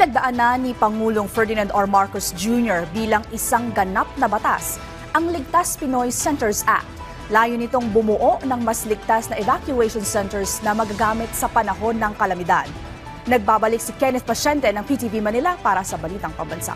Inilagdaan na ni Pangulong Ferdinand R. Marcos Jr. bilang isang ganap na batas ang Ligtas Pinoy Centers Act. Layo nitong bumuo ng mas ligtas na evacuation centers na magagamit sa panahon ng kalamidad. Nagbabalik si Kenneth Pasyente ng PTV Manila para sa Balitang Pambansa.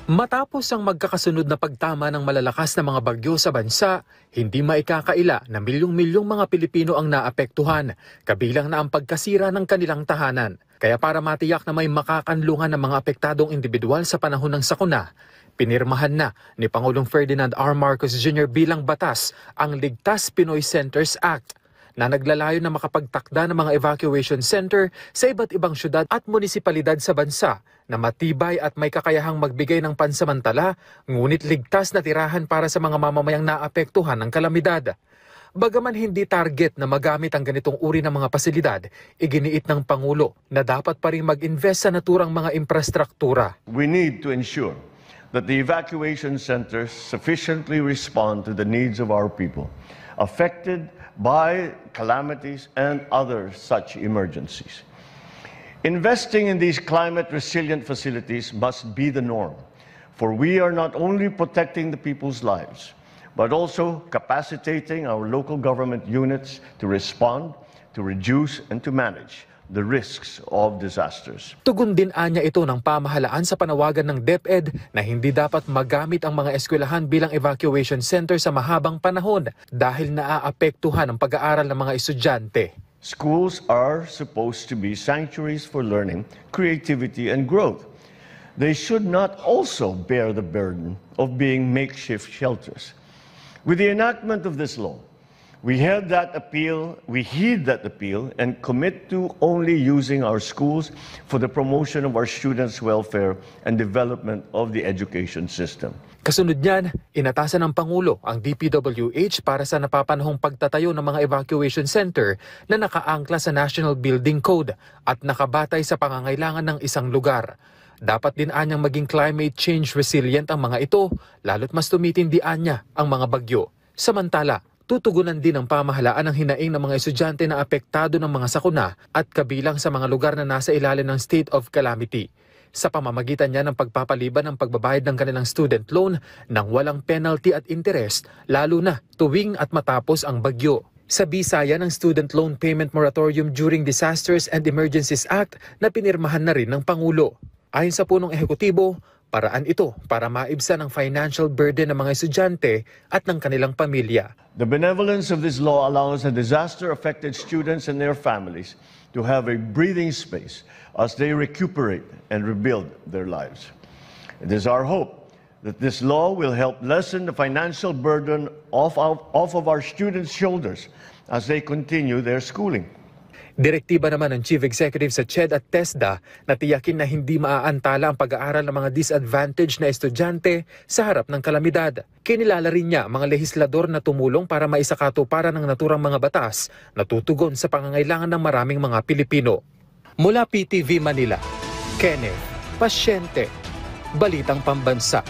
Matapos ang magkakasunod na pagtama ng malalakas na mga bagyo sa bansa, hindi maikakaila na milyong-milyong mga Pilipino ang naapektuhan, kabilang na ang pagkasira ng kanilang tahanan. Kaya para matiyak na may makakanlungan ng mga apektadong individual sa panahon ng sakuna, pinirmahan na ni Pangulong Ferdinand R. Marcos Jr. bilang batas ang Ligtas Pinoy Centers Act, na naglalayo na makapagtakda ng mga evacuation center sa iba't ibang syudad at munisipalidad sa bansa na matibay at may kakayahang magbigay ng pansamantala ngunit ligtas na tirahan para sa mga mamamayang naapektuhan ng kalamidad. Bagaman hindi target na magamit ang ganitong uri ng mga pasilidad, iginiit ng Pangulo na dapat pa rin mag-invest sa naturang mga infrastruktura. We need to ensure that the evacuation centers sufficiently respond to the needs of our people affected by calamities and other such emergencies. Investing in these climate-resilient facilities must be the norm, for we are not only protecting the people's lives, but also capacitating our local government units to respond, to reduce, and to manage the risks of disasters. Tugon din anya ito ng pamahalaan sa panawagan ng DepEd na hindi dapat magamit ang mga eskwelahan bilang evacuation center sa mahabang panahon dahil naaapektuhan ang pag-aaral ng mga estudyante. Schools are supposed to be sanctuaries for learning, creativity, and growth. They should not also bear the burden of being makeshift shelters. With the enactment of this law, we heed that appeal and commit to only using our schools for the promotion of our students' welfare and development of the education system. Kasunod niyan, inatasan ng Pangulo ang DPWH para sa napapanahong pagtatayo ng mga evacuation center na nakaangkla sa National Building Code at nakabatay sa pangangailangan ng isang lugar. Dapat din anyang maging climate change resilient ang mga ito, lalo't mas tumitindian niya ang mga bagyo. Samantala, tutugunan din ng pamahalaan ang hinaing ng mga estudyante na apektado ng mga sakuna at kabilang sa mga lugar na nasa ilalim ng state of calamity, sa pamamagitan niya ng pagpapaliban ng pagbabayad ng kanilang student loan nang walang penalty at interest, lalo na tuwing at matapos ang bagyo. Sa bisaya ng Student Loan Payment Moratorium During Disasters and Emergencies Act na pinirmahan na rin ng Pangulo. Ayon sa punong ehekutibo, paraan ito para maibsan ang financial burden ng mga estudyante at ng kanilang pamilya. The benevolence of this law allows the disaster-affected students and their families to have a breathing space as they recuperate and rebuild their lives. It is our hope that this law will help lessen the financial burden off of our students' shoulders as they continue their schooling. Direktiba naman ng Chief Executive sa CHED at TESDA na tiyakin na hindi maaantala ang pag-aaral ng mga disadvantaged na estudyante sa harap ng kalamidad. Kinilala rin niya mga lehislador na tumulong para maisakatuparan ng naturang mga batas na tutugon sa pangangailangan ng maraming mga Pilipino. Mula PTV Manila, Kenneth Pasyente, Balitang Pambansa.